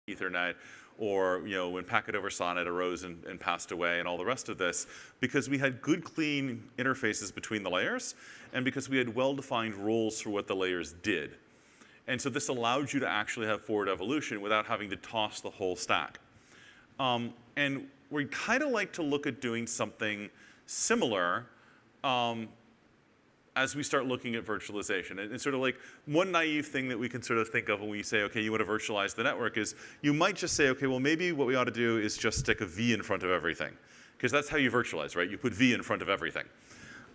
Ethernet, or when Packet over Sonnet arose and passed away, and all the rest of this, because we had good, clean interfaces between the layers, and because we had well-defined roles for what the layers did. And so this allowed you to actually have forward evolution without having to toss the whole stack. And we kind of like to look at doing something similar as we start looking at virtualization. And sort of like one naive thing that we can sort of think of when we say, okay, you want to virtualize the network is you might just say, okay, well, maybe what we ought to do is just stick a V in front of everything. Because that's how you virtualize, right? You put V in front of everything.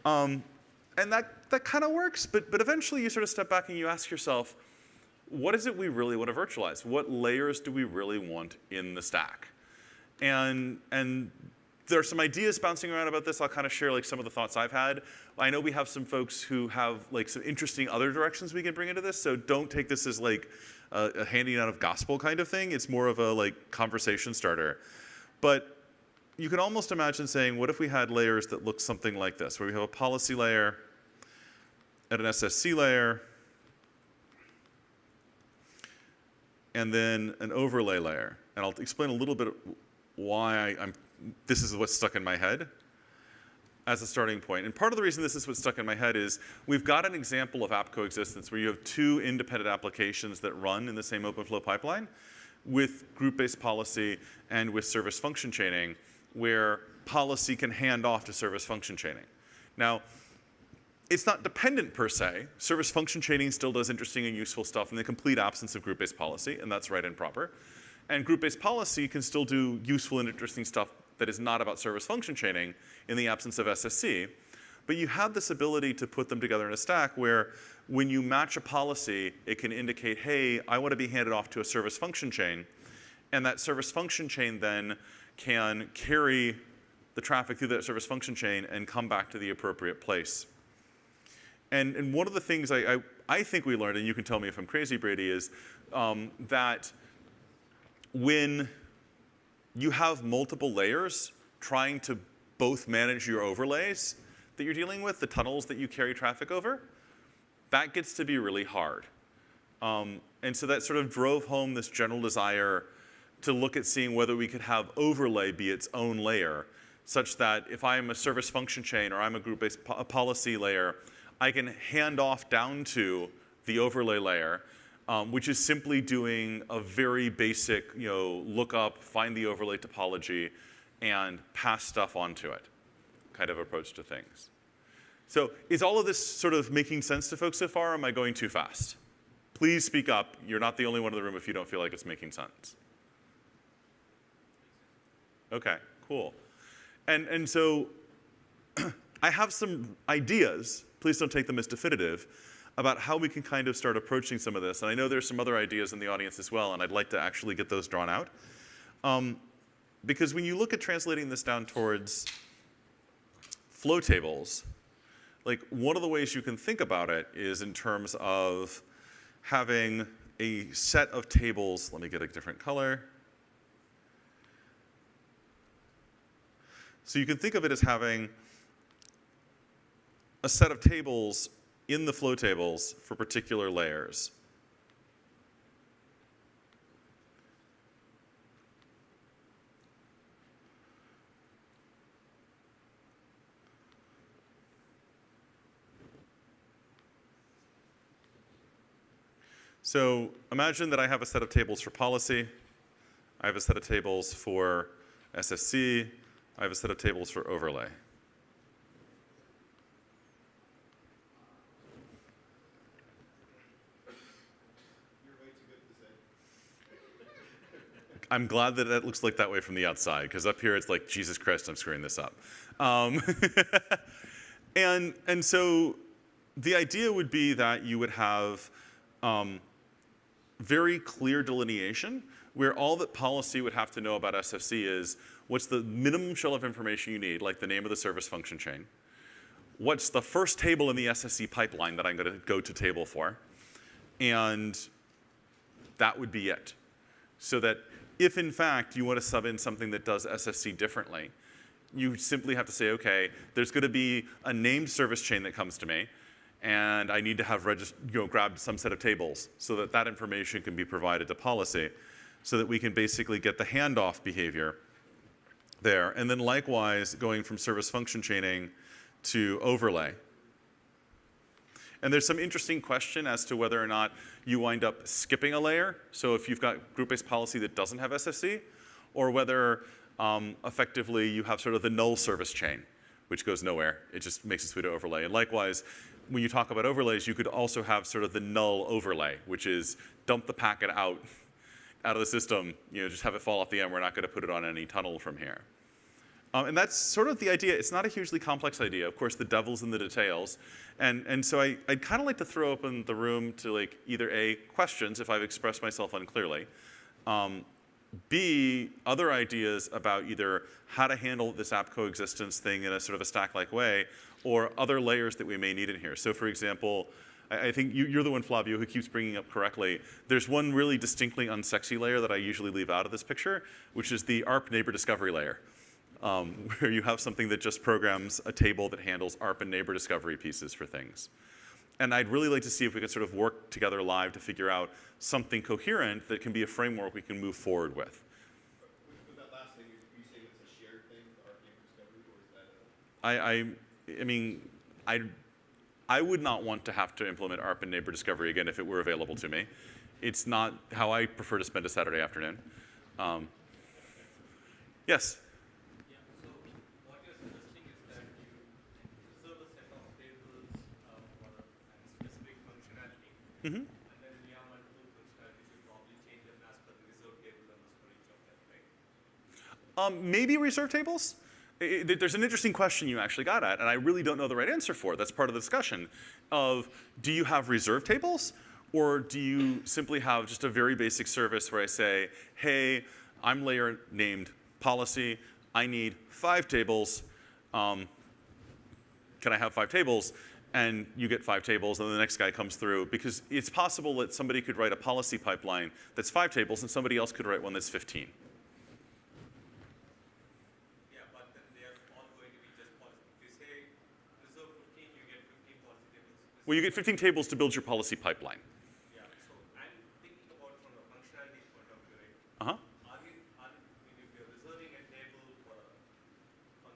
And that kind of works, but eventually you sort of step back and you ask yourself, what is it we really want to virtualize? What layers do we really want in the stack? And there are some ideas bouncing around about this. I'll kind of share like some of the thoughts I've had. I know we have some folks who have like some interesting other directions we can bring into this, so don't take this as like a handing out of gospel kind of thing. It's more of a like conversation starter. But you can almost imagine saying, what if we had layers that look something like this, where we have a policy layer and an SSC layer, and then an overlay layer. And I'll explain a little bit why this is what's stuck in my head as a starting point. And part of the reason this is what's stuck in my head is we've got an example of app coexistence where you have two independent applications that run in the same OpenFlow pipeline with group-based policy and with service function chaining, where policy can hand off to service function chaining. Now, it's not dependent per se. Service function chaining still does interesting and useful stuff in the complete absence of group-based policy, and that's right and proper. And group-based policy can still do useful and interesting stuff that is not about service function chaining in the absence of SSC. But you have this ability to put them together in a stack where when you match a policy, it can indicate, hey, I want to be handed off to a service function chain. And that service function chain then can carry the traffic through that service function chain and come back to the appropriate place. And one of the things I think we learned, and you can tell me if I'm crazy, Brady, is that when you have multiple layers trying to both manage your overlays that you're dealing with, the tunnels that you carry traffic over, that gets to be really hard. And so that sort of drove home this general desire to look at seeing whether we could have overlay be its own layer, such that if I'm a service function chain or I'm a group-based policy layer, I can hand off down to the overlay layer, which is simply doing a very basic, look up, find the overlay topology, and pass stuff onto it kind of approach to things. So is all of this sort of making sense to folks so far, or am I going too fast? Please speak up. You're not the only one in the room if you don't feel like it's making sense. Okay, cool. And so I have some ideas, please don't take them as definitive, about how we can kind of start approaching some of this. And I know there's some other ideas in the audience as well, and I'd like to actually get those drawn out. Because when you look at translating this down towards flow tables, like one of the ways you can think about it is in terms of having a set of tables. Let me get a different color. So you can think of it as having a set of tables in the flow tables for particular layers. So imagine that I have a set of tables for policy. I have a set of tables for SSC. I have a set of tables for overlay. I'm glad that it looks like that way from the outside, because up here it's like, Jesus Christ, I'm screwing this up. And so the idea would be that you would have very clear delineation where all that policy would have to know about SFC is what's the minimum shell of information you need, like the name of the service function chain. What's the first table in the SSC pipeline that I'm going to go to table for? And that would be it. So that if, in fact, you want to sub in something that does SSC differently, you simply have to say, OK, there's going to be a named service chain that comes to me, and I need to have grabbed some set of tables so that that information can be provided to policy. so that we can basically get the handoff behavior there. And then likewise, going from service function chaining to overlay. And there's some interesting question as to whether or not you wind up skipping a layer. So if you've got group-based policy that doesn't have SFC, or whether effectively you have sort of the null service chain, which goes nowhere. It just makes its way to overlay. And likewise, when you talk about overlays, you could also have sort of the null overlay, which is dump the packet out of the system, just have it fall off the end. We're not going to put it on any tunnel from here. And that's sort of the idea. It's not a hugely complex idea. Of course, the devil's in the details. And so I'd kind of like to throw open the room to like either A, questions if I've expressed myself unclearly, B, other ideas about either how to handle this app coexistence thing in a sort of a stack-like way, or other layers that we may need in here. So for example, I think you're the one, Flavio, who keeps bringing up correctly. There's one really distinctly unsexy layer that I usually leave out of this picture, which is the ARP neighbor discovery layer, where you have something that just programs a table that handles ARP and neighbor discovery pieces for things. And I'd really like to see if we could sort of work together live to figure out something coherent that can be a framework we can move forward with. With that last thing, you saying it's a shared thing, ARP neighbor discovery, or is that I mean, I would not want to have to implement ARP and neighbor discovery again if it were available to me. It's not how I prefer to spend a Saturday afternoon. Yes? Yeah, so what you're suggesting is that you reserve a set of tables for a specific functionality, Mm-hmm. and then you have multiple functionalities, you probably change them as per the reserved table numbers for each of them, right? Maybe reserve tables? There's an interesting question you actually got at, and I really don't know the right answer for it. That's part of the discussion of, do you have reserve tables, or do you simply have just a very basic service where I say, hey, I'm layer named policy, I need 5 tables, can I have 5 tables? And you get 5 tables, and the next guy comes through, because it's possible that somebody could write a policy pipeline that's 5 tables, and somebody else could write one that's 15. Well, you get 15 tables to build your policy pipeline. Yeah, so I'm thinking about from a functionality point of view, right? Uh-huh. If you're reserving a table for one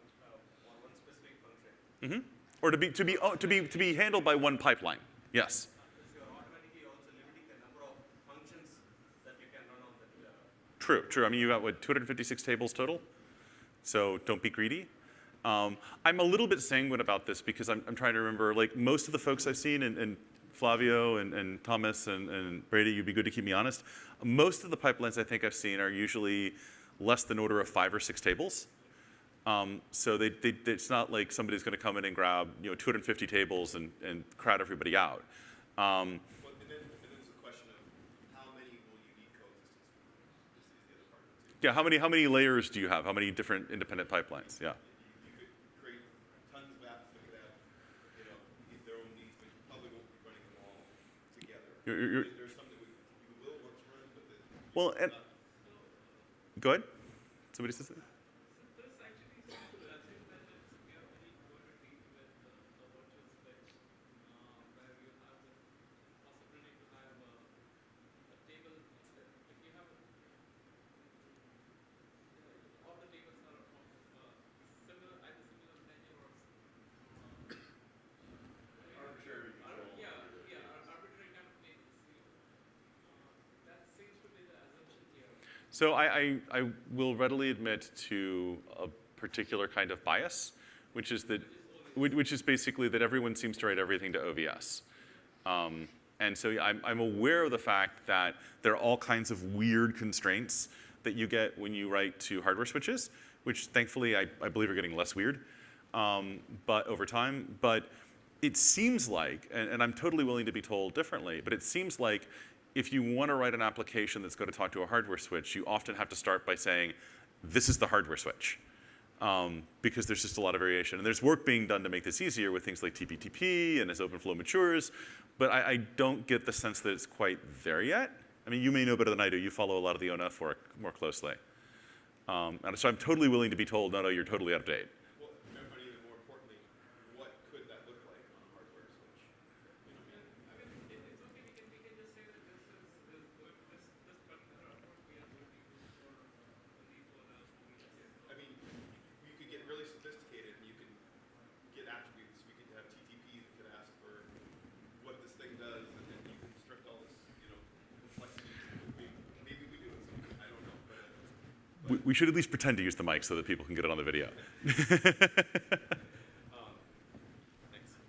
specific function, Mm-hmm. Or to be handled by one pipeline. Yes. so you're automatically also limiting the number of functions that you can run on that. True. I mean, you got, what, 256 tables total? So don't be greedy. I'm a little bit sanguine about this because I'm trying to remember, like, most of the folks I've seen, and Flavio and Thomas and Brady, you'd be good to keep me honest. Most of the pipelines I think I've seen are usually less than order of 5 or 6 tables. So it's not like somebody's going to come in and grab 250 tables and crowd everybody out. and then it's a question of how many will you need coexistence for? This is the other part of it too. Yeah, how many layers do you have? How many different independent pipelines? Yeah. You could create tons of apps that could have, meet their own needs, but you probably won't be running them all together. There's some that you will want to run, but that Well, and go ahead. Somebody says something. This actually seems to, I think that we are very poor to deal with the virtual specs, where you have the possibility to have a table. If you have all the tables are of similar, either similar tenure or arbitrary arbitrary kind of tables. That seems to be the assumption here. So I will readily admit to a particular kind of bias, which is basically that everyone seems to write everything to OVS. And so yeah, I'm aware of the fact that there are all kinds of weird constraints that you get when you write to hardware switches, which thankfully I believe are getting less weird, but over time. But it seems like, and I'm totally willing to be told differently, but it seems like if you want to write an application that's going to talk to a hardware switch, you often have to start by saying, this is the hardware switch, because there's just a lot of variation. And there's work being done to make this easier with things like TPTP and as OpenFlow matures, but I don't get the sense that it's quite there yet. I mean, you may know better than I do. You follow a lot of the ONF work more closely. And so I'm totally willing to be told, no, you're totally out of date. Well, but even more importantly, what could that look like on a hardware switch? I mean, it's okay. We can just say that this is going this particular approach we are doing We should at least pretend to use the mic so that people can get it on the video.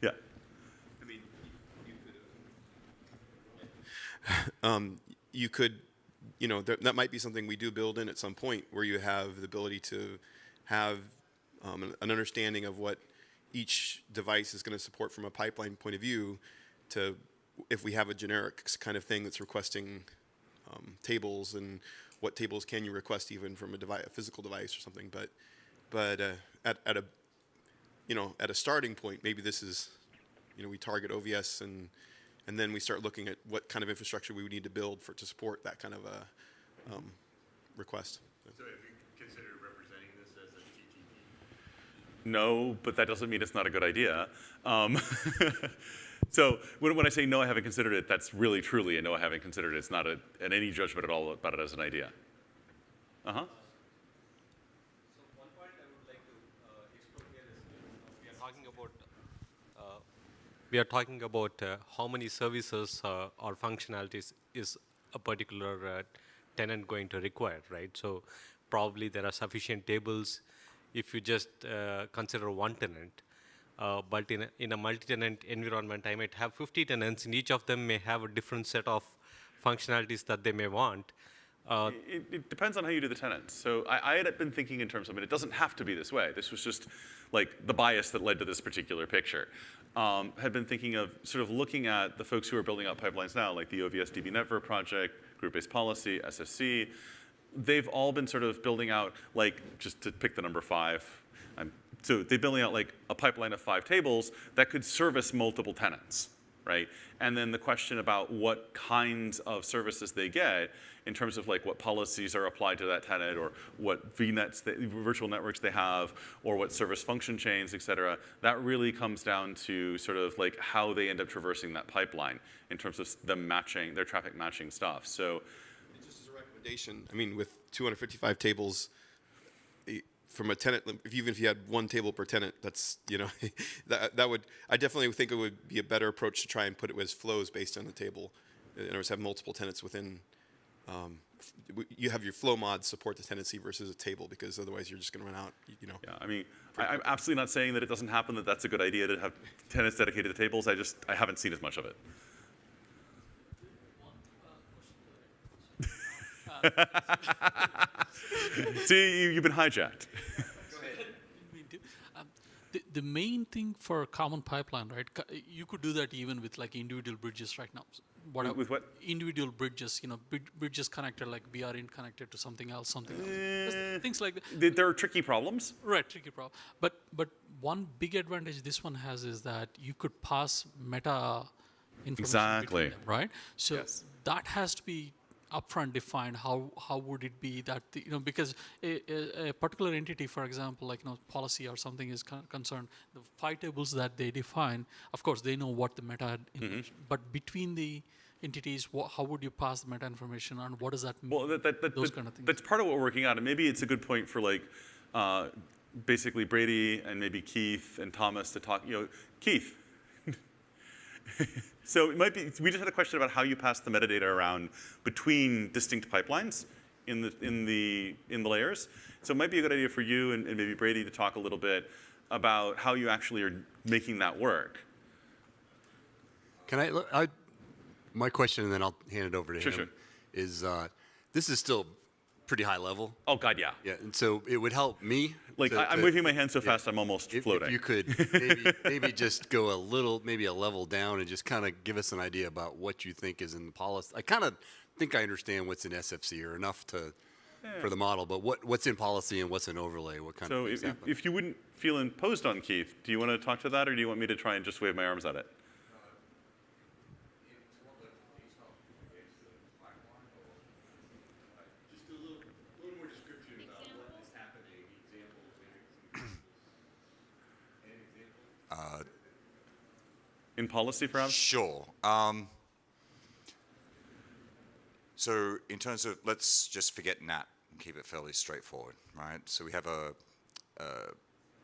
Yeah. I mean, you could, that might be something we do build in at some point, where you have the ability to have an understanding of what each device is going to support from a pipeline point of view, to if we have a generic kind of thing that's requesting tables, and what tables can you request even from a physical device or something. But at a starting point, maybe this is, we target OVS, and then we start looking at what kind of infrastructure we would need to build to support that kind of a request. So have you considered representing this as a TTP? No, but that doesn't mean it's not a good idea. So when I say no, I haven't considered it, that's really truly a no, I haven't considered it. It's not an any judgment at all about it as an idea. Uh-huh. So one point I would like to explore here is we are talking about how many services or functionalities is a particular tenant going to require, right? So probably there are sufficient tables if you just consider one tenant. But in a multi-tenant environment, I might have 50 tenants, and each of them may have a different set of functionalities that they may want. It depends on how you do the tenants. So I had been thinking in terms of, it doesn't have to be this way. This was just like the bias that led to this particular picture. Had been thinking of sort of looking at the folks who are building out pipelines now, like the OVS DB Network project, group-based policy, SSC. They've all been sort of building out, like, just to pick the number 5, so they're building out like a pipeline of 5 tables that could service multiple tenants, right? And then the question about what kinds of services they get in terms of like what policies are applied to that tenant, or what VNets, virtual networks they have, or what service function chains, et cetera, that really comes down to sort of like how they end up traversing that pipeline in terms of them matching, their traffic matching stuff. So just as a recommendation, I mean, with 255 tables, from a tenant, even if you had one table per tenant, that's, that would, I definitely think it would be a better approach to try and put it as flows based on the table. In other words, have multiple tenants within, you have your flow mods support the tenancy versus a table, because otherwise you're just going to run out, Yeah, I mean, I'm absolutely not saying that it doesn't happen, that that's a good idea to have tenants dedicated to tables. I haven't seen as much of it. See, you've been hijacked. The main thing for a common pipeline, right? You could do that even with like individual bridges right now. With what? Individual bridges, bridges connected, like BRIN connected to something else. Just things like that. There are tricky problems. Right, tricky problem. But one big advantage this one has is that you could pass meta information Exactly. between them, right? So Yes. that has to be upfront defined. How would it be that because a particular entity, for example, like policy or something is concerned, the 5 tables that they define, of course they know what the meta information, but between the entities, how would you pass the meta information, and what does that mean? Well, those kind of things. That's part of what we're working on, and maybe it's a good point for like basically Brady and maybe Keith and Thomas to talk. Keith. So it might be. We just had a question about how you pass the metadata around between distinct pipelines in the layers. So it might be a good idea for you and maybe Brady to talk a little bit about how you actually are making that work. Can I my question, and then I'll hand it over to him, Sure. is this is still pretty high level. Oh God, yeah. Yeah, and so it would help me. Like I'm waving my hand so fast, I'm almost floating. If you could maybe just go maybe a level down and just kind of give us an idea about what you think is in the policy. I kind of think I understand what's in SFC, or enough for the model, but what's in policy and what's in overlay? What kind of things happen? if you wouldn't feel imposed on Keith, do you want to talk to that, or do you want me to try and just wave my arms at it? Just a little more description about what is happening, examples. In policy, perhaps? Sure. So in terms of, let's just forget NAT and keep it fairly straightforward, right? So we have a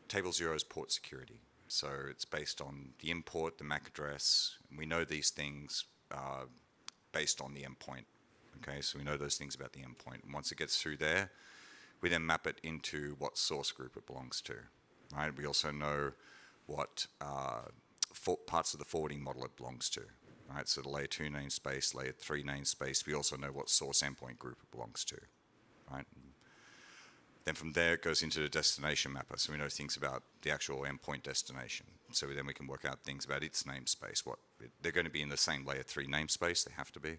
table 0 is port security. So it's based on the import, the MAC address. And we know these things based on the endpoint. Okay, so we know those things about the endpoint. And once it gets through there, We then map it into what source group it belongs to, right? We also know what parts of the forwarding model it belongs to, right? So the layer 2 namespace, layer 3 namespace, we also know what source endpoint group it belongs to, right? Then from there, it goes into the destination mapper, so we know things about the actual endpoint destination. So then we can work out things about its namespace. They're going to be in the same layer 3 namespace, they have to be,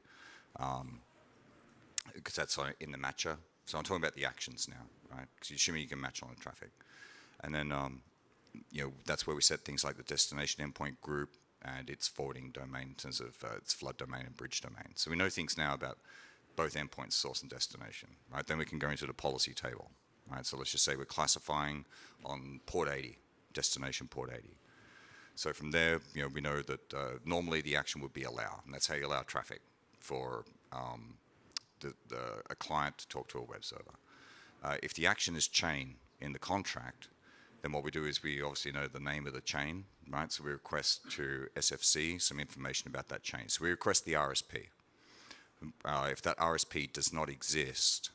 because that's in the matcher. So I'm talking about the actions now, right? Because assuming you can match on the traffic. And then, that's where we set things like the destination endpoint group and its forwarding domain in terms of its flood domain and bridge domain. So we know things now about both endpoints, source and destination, right? Then we can go into the policy table, right? So let's just say we're classifying on port 80, destination port 80. So from there, we know that normally the action would be allow, and that's how you allow traffic for a client to talk to a web server. If the action is chain in the contract, then what we do is we obviously know the name of the chain, right? So we request to SFC some information about that chain. So we request the RSP. If that RSP does not exist,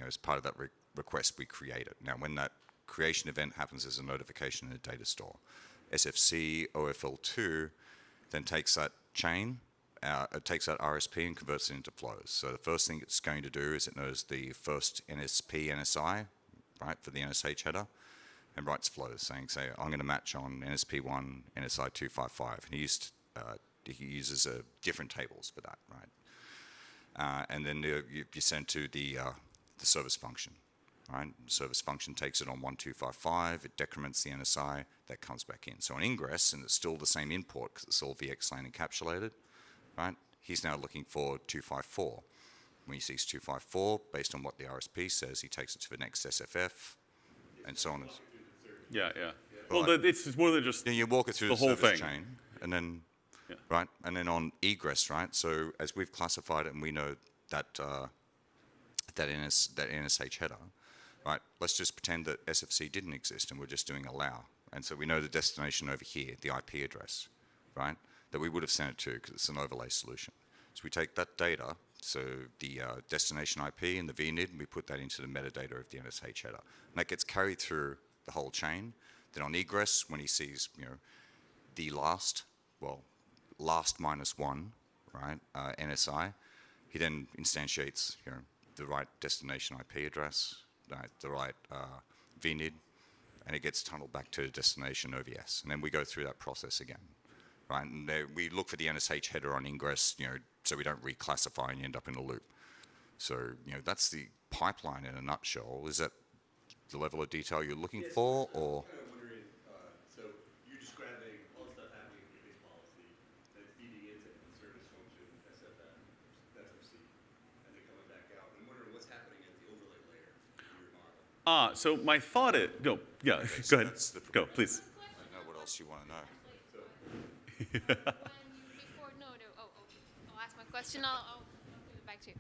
as part of that request, we create it. Now, when that creation event happens, there's a notification in the data store. SFC OFL2 then takes that chain, it takes that RSP and converts it into flows. So the first thing it's going to do is it knows the first NSP, NSI, right, for the NSH header, and writes flows saying, say, I'm going to match on NSP1, NSI 255. And he uses different tables for that, right? And then you send to the service function, right? The service function takes it on 1255, it decrements the NSI, that comes back in. So on ingress, and it's still the same import because it's all VXLAN encapsulated, right? He's now looking for 254. When he sees 254, based on what the RSP says, he takes it to the next SFF, and so on. Yeah. Well, it's more than just Then you walk it through the the whole service thing. chain, and then, Yeah. right, and then on egress, right? So as we've classified it, and we know that that NSH header, right? Let's just pretend that SFC didn't exist, and we're just doing allow, and so we know the destination over here, the IP address, right? That we would have sent it to because it's an overlay solution. So we take that data, so the destination IP and the VNID, and we put that into the metadata of the NSH header, and that gets carried through the whole chain. Then on egress, when he sees, the last minus one, right, NSI, he then instantiates, the right destination IP address, right, the right VNID, and it gets tunneled back to destination OVS. And then we go through that process again, right? And we look for the NSH header on ingress, so we don't reclassify and you end up in a loop. So, that's the pipeline in a nutshell. Is that the level of detail you're looking for, or? I'm kind of wondering, so you're describing all the stuff happening in base policy, then feeding into the service function, SFF, SFC, and then coming back out. I'm wondering what's happening at the overlay layer in your model. So my thought is, go So ahead, that's the go, please. I don't know what else you want to know. I'll ask my question. I'll give it back to you.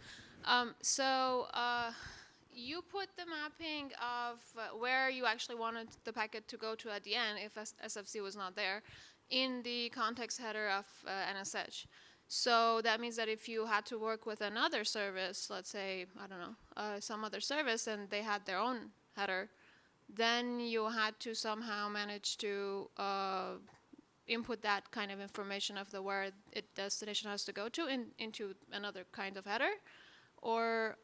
You put the mapping of where you actually wanted the packet to go to at the end, if SFC was not there, in the context header of NSH. So that means that if you had to work with another service, let's say, I don't know, some other service, and they had their own header, then you had to somehow manage to input that kind of information of where destination has to go to into another kind of header, or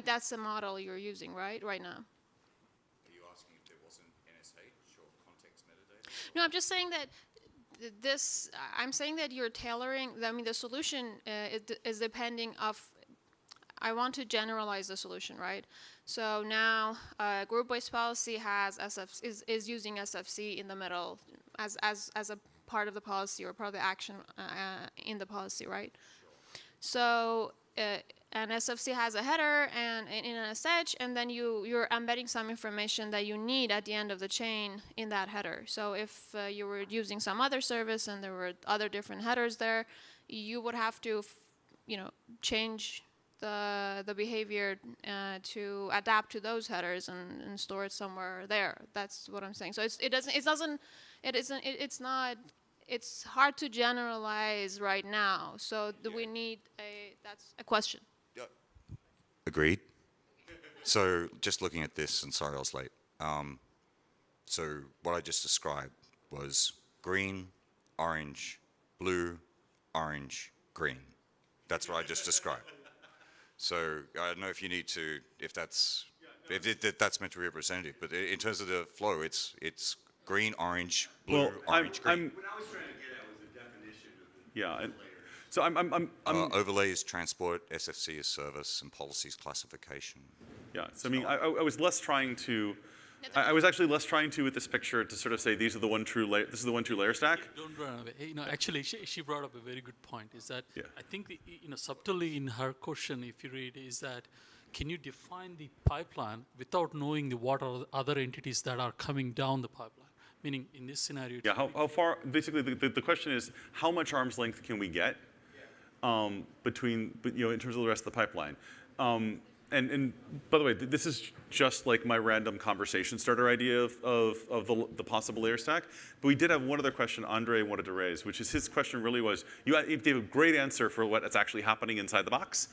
that's the model you're using, right now. Are you asking if there wasn't NSH or context metadata? No, I'm just saying that I'm saying that you're tailoring. The solution is depending of. I want to generalize the solution, right? So now group-based policy has is using SFC in the middle as a part of the policy or part of the action in the policy, right? So and SFC has a header and in NSH, and then you're embedding some information that you need at the end of the chain in that header. So if you were using some other service and there were other different headers there, you would have to, change the behavior to adapt to those headers and store it somewhere there. That's what I'm saying. So it's hard to generalize right now. So we need that's a question. Agreed. So just looking at this, and sorry I was late. So what I just described was green, orange, blue, orange, green. That's what I just described. So I don't know if you need to, if that's meant to be representative, but in terms of the flow, it's green, orange, blue, Well, orange, green. What I was trying to get at was the definition of the Yeah. So I'm Overlay is transport, SFC is service, and policy is classification. yeah. So I mean, I was less trying to. I was actually less trying to with this picture to sort of say these are the one true layer. This is the one true layer stack. Don't run away. You know, actually, she brought up a very good point. Is that Yeah. I think subtly in her question, if you read, is that can you define the pipeline without knowing what are the other entities that are coming down the pipeline? Meaning, in this scenario, Yeah. How far? Basically, the question is how much arm's length can we get between in terms of the rest of the pipeline. And by the way, this is just like my random conversation starter idea of the possible layer stack. But we did have one other question Andre wanted to raise, which is his question really was, you gave a great answer for what's actually happening inside the box.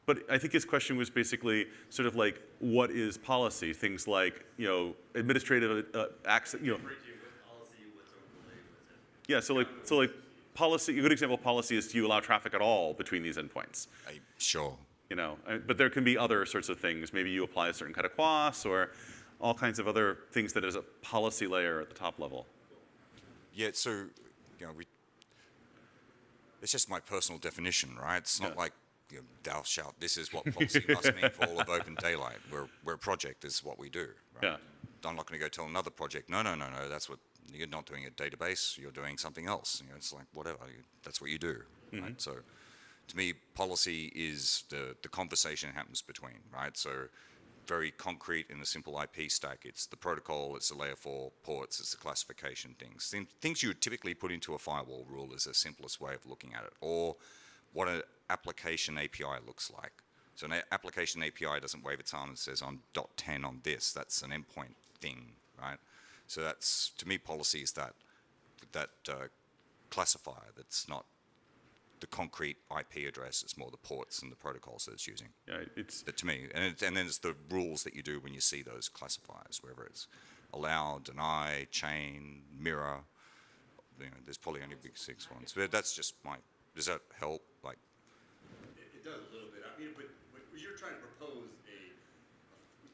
But I think his question was basically sort of like, what is policy? Things like, administrative access, Yeah, so like policy, a good example of policy is do you allow traffic at all between these endpoints? Sure. But there can be other sorts of things. Maybe you apply a certain kind of quas or all kinds of other things that is a policy layer at the top level. Yeah, so, it's just my personal definition, right? It's not like, thou shalt, this is what policy must mean for all of Open Daylight. We're a project, this is what we do, right? Yeah. I'm not going to go tell another project, no, that's what, you're not doing a database, you're doing something else. It's like, whatever, that's what you do, right? So, to me, policy is the conversation happens between, right? So very concrete in a simple IP stack. It's the protocol, it's the layer 4 ports, it's the classification things. Things you would typically put into a firewall rule is the simplest way of looking at it, or what an application API looks like. So an application API doesn't wave its arm and says, I'm .10 on this. That's an endpoint thing, right? So that's, to me, policy is that classifier that's not the concrete IP address, it's more the ports and the protocols that it's using. Yeah, it's But to me, and then it's the rules that you do when you see those classifiers, whether it's allow, deny, chain, mirror. There's probably only big 6 ones. But that's just does that help? Like, It does a little bit. I mean, but you're trying to propose a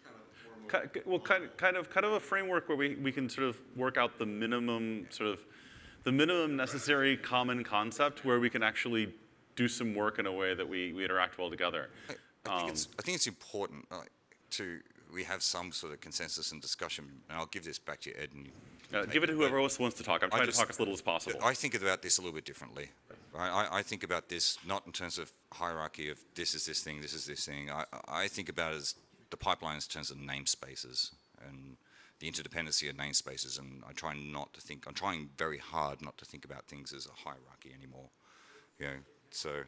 kind of formal. kind of a framework where we can sort of work out the minimum necessary common concept where we can actually do some work in a way that we interact well together. I think it's important we have some sort of consensus and discussion, and I'll give this back to you, Ed. And Give it to whoever else wants to talk. I'm trying to talk as little as possible. I think about this a little bit differently. Right? I think about this not in terms of hierarchy of this is this thing, this is this thing. I think about it as the pipeline in terms of namespaces and the interdependency of namespaces, and I'm trying very hard not to think about things as a hierarchy anymore. So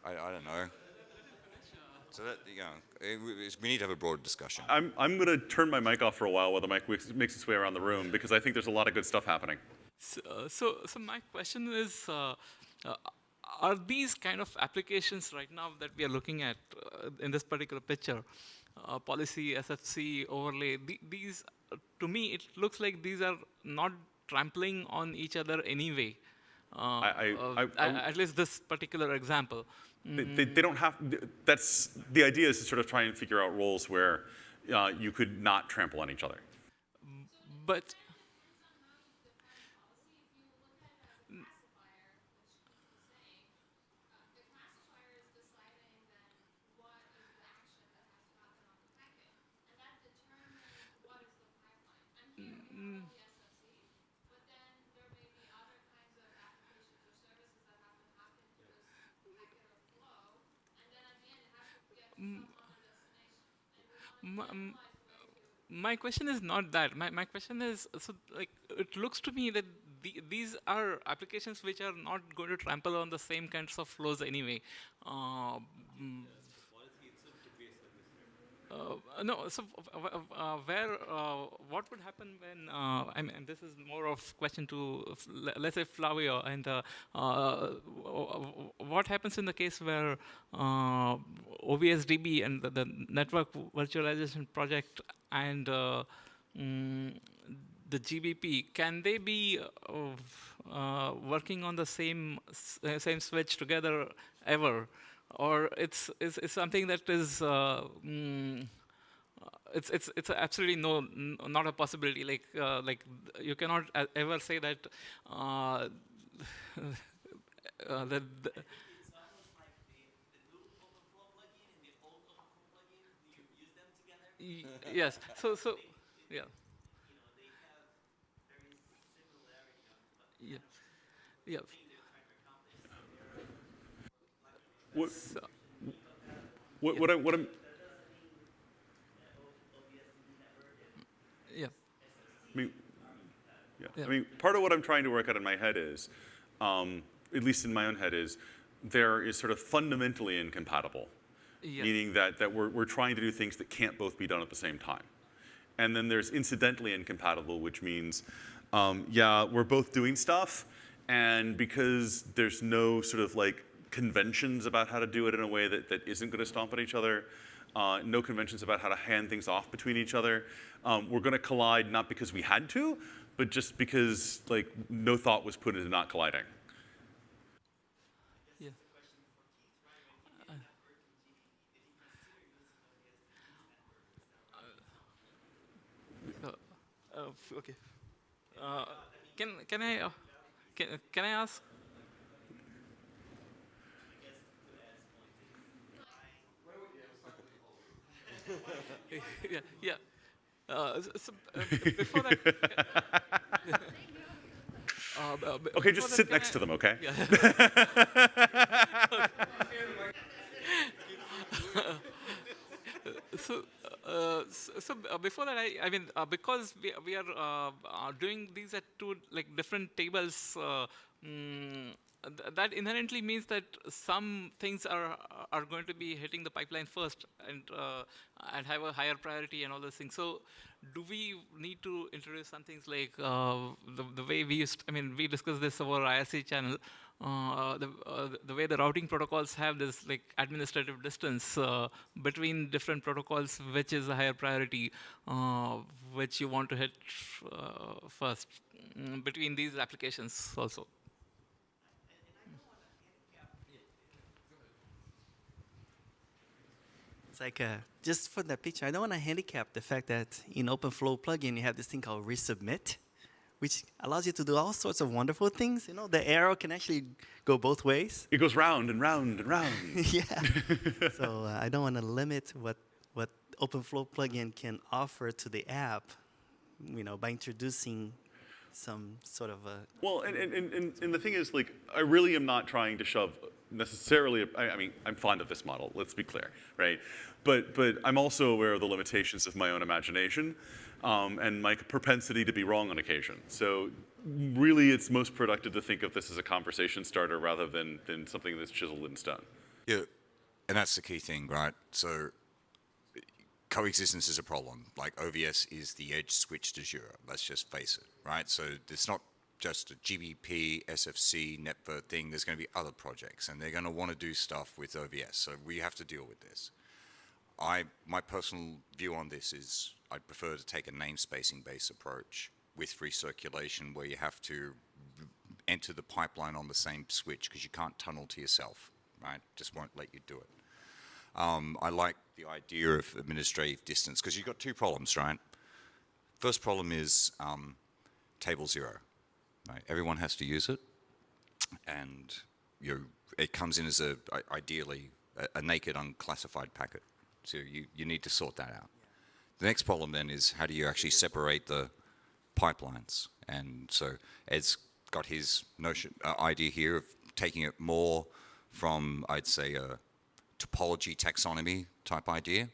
I don't know. So that we need to have a broad discussion. I'm going to turn my mic off for a while the mic makes its way around the room because I think there's a lot of good stuff happening. So my question is, are these kind of applications right now that we are looking at in this particular picture, policy, SFC, overlay, these, to me, it looks like these are not trampling on each other anyway. At least this particular example. They don't have. That's the idea is to sort of try and figure out roles where you could not trample on each other. But my question is not that. My question is, so like, it looks to me that these are applications which are not going to trample on the same kinds of flows anyway. No, so what would happen when, I mean, this is more of question to, let's say, Flavio, and what happens in the case where OVSDB and the network virtualization project and the GBP, can they be working on the same switch together ever? Or it's something that is it's absolutely not a possibility. Like you cannot ever say that that. It's almost like the new OpenFlow plugin and the old OpenFlow plugin. You use them together. Yes. So yeah. You know, they have very similarity on what Yeah. Yeah. thing they're trying to accomplish. What, So, what I'm That doesn't mean that OVSDB network and yeah. I mean, yeah. Yeah. I mean, part of what I'm trying to work out in my head is, at least in my own head, is there is sort of fundamentally incompatible, Yes. meaning that we're trying to do things that can't both be done at the same time. And then there's incidentally incompatible, which means, yeah, we're both doing stuff, and because there's no sort of like conventions about how to do it in a way that isn't going to stomp at each other, no conventions about how to hand things off between each other, we're going to collide not because we had to, but just because like no thought was put into not colliding. Yeah. Okay. Can I can I ask? Yeah, yeah. Before that. Okay, just sit next to them, okay? Yeah. So before that, I mean, because we are doing these at two like different tables, that inherently means that some things are going to be hitting the pipeline first and have a higher priority and all those things. So do we need to introduce some things like the way we used? I mean, we discussed this over IRC channel. The way the routing protocols have this like administrative distance between different protocols, which is a higher priority, which you want to hit first between these applications also. It's like just for that picture, I don't want to handicap the fact that in OpenFlow plugin you have this thing called resubmit, which allows you to do all sorts of wonderful things. You know, the arrow can actually go both ways. It goes round and round and round. Yeah. So I don't want to limit what OpenFlow plugin can offer to the app, you know, by introducing some sort of a. Well, and the thing is, like, I really am not trying to shove necessarily. I mean, I'm fond of this model. Let's be clear, right? But I'm also aware of the limitations of my own imagination and my propensity to be wrong on occasion. So really, it's most productive to think of this as a conversation starter rather than something that's chiseled in stone. Yeah, and that's the key thing, right? So coexistence is a problem. Like OVS is the edge switch de jure. Let's just face it, right? So it's not just a GBP, SFC, network thing. There's going to be other projects, and they're going to want to do stuff with OVS. So we have to deal with this. My personal view on this is I'd prefer to take a namespacing-based approach with recirculation, where you have to enter the pipeline on the same switch because you can't tunnel to yourself, right? Just won't let you do it. I like the idea of administrative distance because you've got two problems, right? First problem is table zero, right? Everyone has to use it, and it comes in as ideally a naked unclassified packet. So you need to sort that out. The next problem then is how do you actually separate the pipelines? And so Ed's got his idea here of taking it more from, I'd say, a topology taxonomy type idea,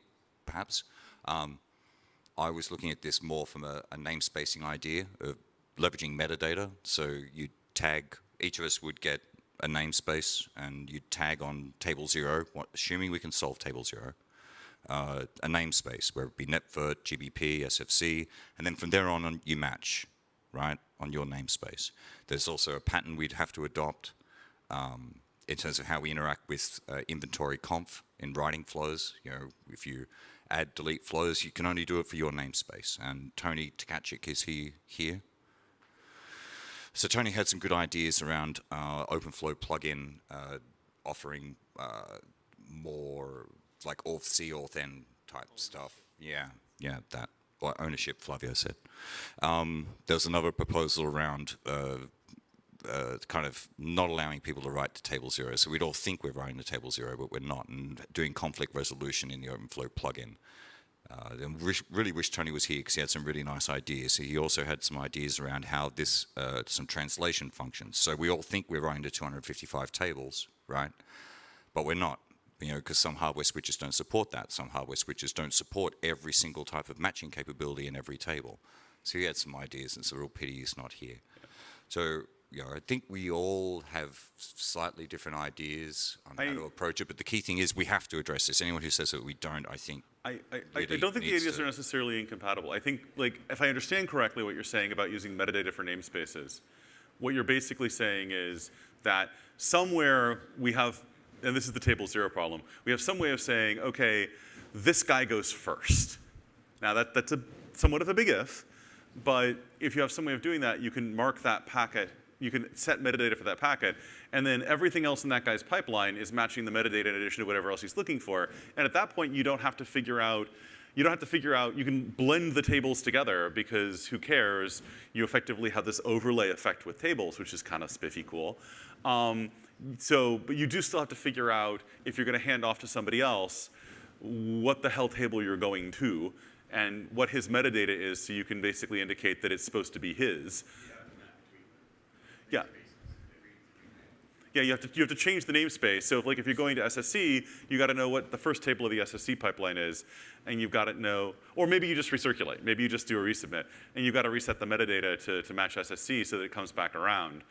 perhaps. I was looking at this more from a namespacing idea of leveraging metadata. So you tag, each of us would get a namespace and you'd tag on table zero, assuming we can solve table zero. a namespace, whether it be Netvert, GBP, SFC, and then from there on you match, right, on your namespace. There's also a pattern we'd have to adopt in terms of how we interact with inventory conf in writing flows. You know, if you add, delete flows, you can only do it for your namespace. And Tony Tkachik is here. So Tony had some good ideas around OpenFlow plugin offering more like auth-C, auth-N type stuff. Yeah, that. Or ownership, Flavio said. There was another proposal around kind of not allowing people to write to table zero. So we'd all think we're writing to table zero, but we're not, and doing conflict resolution in the OpenFlow plugin. And really wish Tony was here because he had some really nice ideas. He also had some ideas around how this, some translation functions. So we all think we're writing to 255 tables, right? But we're not, you know, because some hardware switches don't support that. Some hardware switches don't support every single type of matching capability in every table. So he had some ideas, and it's a real pity he's not here. So, you know, I think we all have slightly different ideas on how to approach it, but the key thing is we have to address this. Anyone who says that we don't, I think I don't think the ideas are necessarily incompatible. I think, like, if I understand correctly what you're saying about using metadata for namespaces, what you're basically saying is that somewhere we have, and this is the table zero problem, we have some way of saying, okay, this guy goes first. Now that's somewhat of a big if, but if you have some way of doing that, you can mark that packet, you can set metadata for that packet, and then everything else in that guy's pipeline is matching the metadata in addition to whatever else he's looking for. And at that point, you don't have to figure out, you can blend the tables together because who cares? You effectively have this overlay effect with tables, which is kind of spiffy cool. But you do still have to figure out, if you're going to hand off to somebody else, what the hell table you're going to, and what his metadata is, so you can basically indicate that it's supposed to be his. Yeah. Yeah, you have to change the namespace. So if you're going to SSC, you got to know what the first table of the SSC pipeline is, and you've got to know, or maybe you just recirculate. Maybe you just do a resubmit, and you've got to reset the metadata to match SSC so that it comes back around.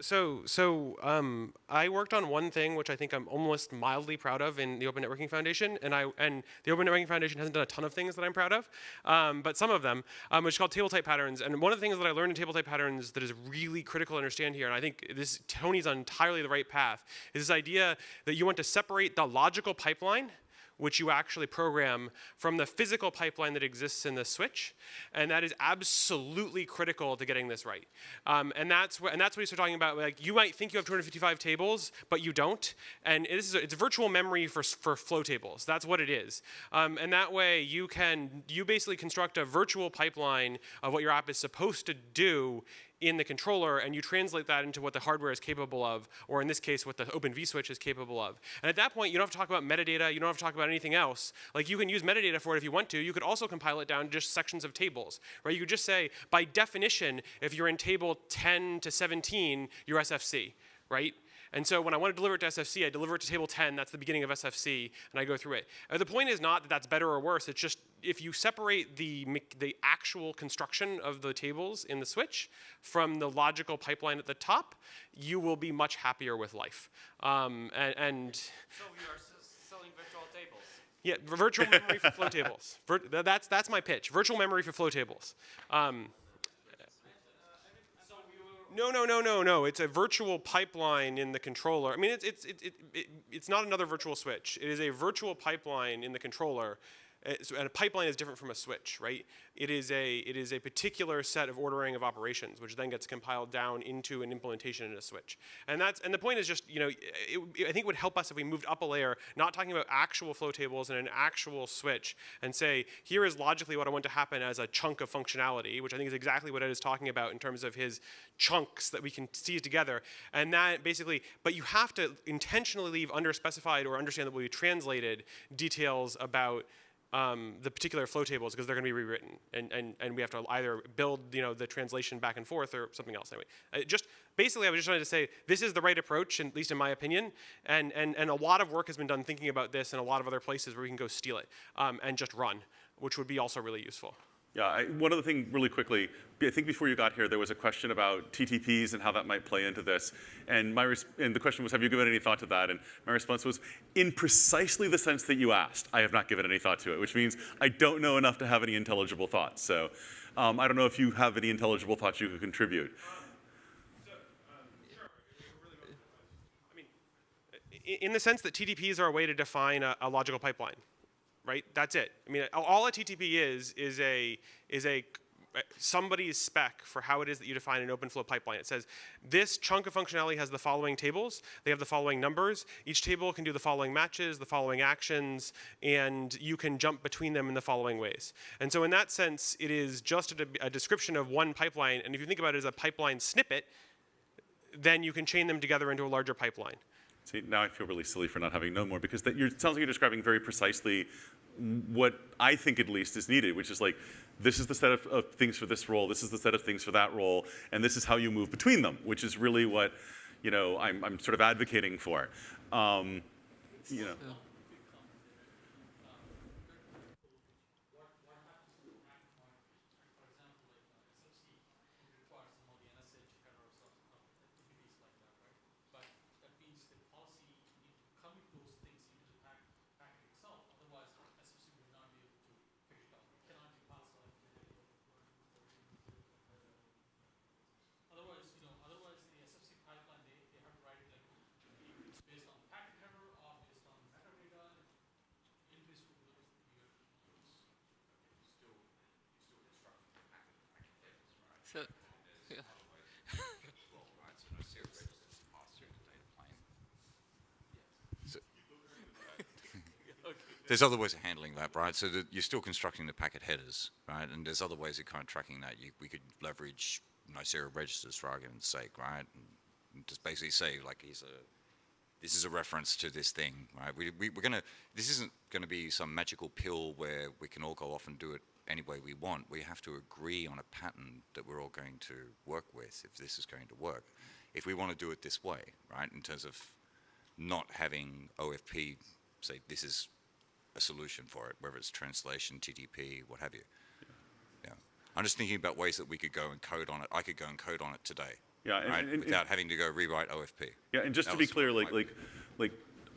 So I worked on one thing which I think I'm almost mildly proud of in the Open Networking Foundation, and the Open Networking Foundation hasn't done a ton of things that I'm proud of, but some of them, which is called table type patterns. And one of the things that I learned in table type patterns that is really critical to understand here, and I think Tony's on entirely the right path, is this idea that you want to separate the logical pipeline, which you actually program, from the physical pipeline that exists in the switch, and that is absolutely critical to getting this right. And that's what you start talking about. Like, you might think you have 255 tables, but you don't. And it's virtual memory for flow tables. That's what it is. And that way you basically construct a virtual pipeline of what your app is supposed to do in the controller, and you translate that into what the hardware is capable of, or in this case, what the Open vSwitch is capable of. And at that point, you don't have to talk about metadata, you don't have to talk about anything else. Like, you can use metadata for it if you want to. You could also compile it down to just sections of tables, right? You could just say, by definition, if you're in table 10 to 17, you're SFC, right? And so when I want to deliver it to SFC, I deliver it to table 10, that's the beginning of SFC, and I go through it. The point is not that that's better or worse, it's just if you separate the actual construction of the tables in the switch from the logical pipeline at the top, you will be much happier with life. So we are selling virtual tables. Yeah, virtual memory for flow tables. That's my pitch, virtual memory for flow tables. No. It's a virtual pipeline in the controller. I mean, it's not another virtual switch. It is a virtual pipeline in the controller. And a pipeline is different from a switch, right? It is a particular set of ordering of operations, which then gets compiled down into an implementation in a switch. And the point is just, you know, I think it would help us if we moved up a layer, not talking about actual flow tables and an actual switch, and say, here is logically what I want to happen as a chunk of functionality, which I think is exactly what Ed is talking about in terms of his chunks that we can see together. And that basically, but you have to intentionally leave underspecified or understand that will be translated details about the particular flow tables because they're going to be rewritten, and we have to either build the translation back and forth or something else. Anyway, basically I was just trying to say this is the right approach, at least in my opinion, and a lot of work has been done thinking about this in a lot of other places where we can go steal it and just run, which would be also really useful. Yeah, one other thing really quickly, I think before you got here, there was a question about TTPs and how that might play into this. And the question was, have you given any thought to that? And my response was, in precisely the sense that you asked, I have not given any thought to it, which means I don't know enough to have any intelligible thoughts. So I don't know if you have any intelligible thoughts you could contribute. In the sense that TTPs are a way to define a logical pipeline. Right? That's it. I mean, all a TTP is a somebody's spec for how it is that you define an open flow pipeline. It says this chunk of functionality has the following tables. They have the following numbers. Each table can do the following matches, the following actions, and you can jump between them in the following ways. And so in that sense, it is just a description of one pipeline. And if you think about it as a pipeline snippet, then you can chain them together into a larger pipeline. See, now I feel really silly for not having known more, because it sounds like you're describing very precisely what I think at least is needed, which is like, this is the set of things for this role, this is the set of things for that role, and this is how you move between them, which is really what I'm sort of advocating for. So, yeah. There's other ways of handling that, right? So that you're still constructing the packet headers, right? And there's other ways of kind of tracking that. We could leverage Nicira registers for argument's sake, right? And just basically say, like, this is a reference to this thing, right? This isn't gonna be some magical pill where we can all go off and do it any way we want. We have to agree on a pattern that we're all going to work with if this is going to work. If we want to do it this way, right? In terms of not having OFP say this is a solution for it, whether it's translation, TTP, what have you. Yeah. I'm just thinking about ways that we could go and code on it. I could go and code on it today. Yeah, right? Without having to go rewrite OFP. Yeah, and just to be clear, like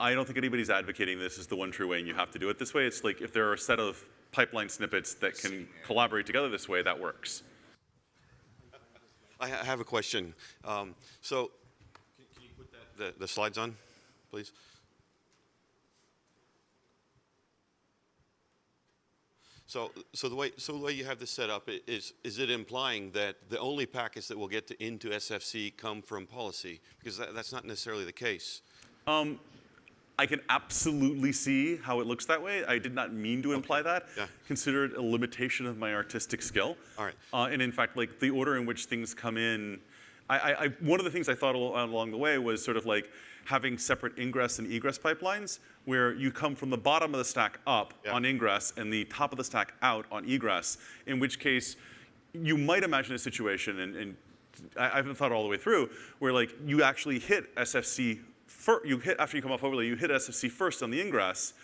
I don't think anybody's advocating this is the one true way and you have to do it this way. It's like if there are a set of pipeline snippets that can collaborate together this way, that works. I have a question. So can you put the slides on, please? So the way you have this set up is it implying that the only packets that will get into SFC come from policy? Because that's not necessarily the case. I can absolutely see how it looks that way. I did not mean to imply that. Yeah. Consider it a limitation of my artistic skill. All right. And in fact, like the order in which things come in, one of the things I thought along the way was sort of like having separate ingress and egress pipelines where you come from the bottom of the stack up on ingress and the top of the stack out on egress, in which case you might imagine a situation, and I haven't thought all the way through, where like you actually hit SFC after you come off overlay, you hit SFC first on the ingress,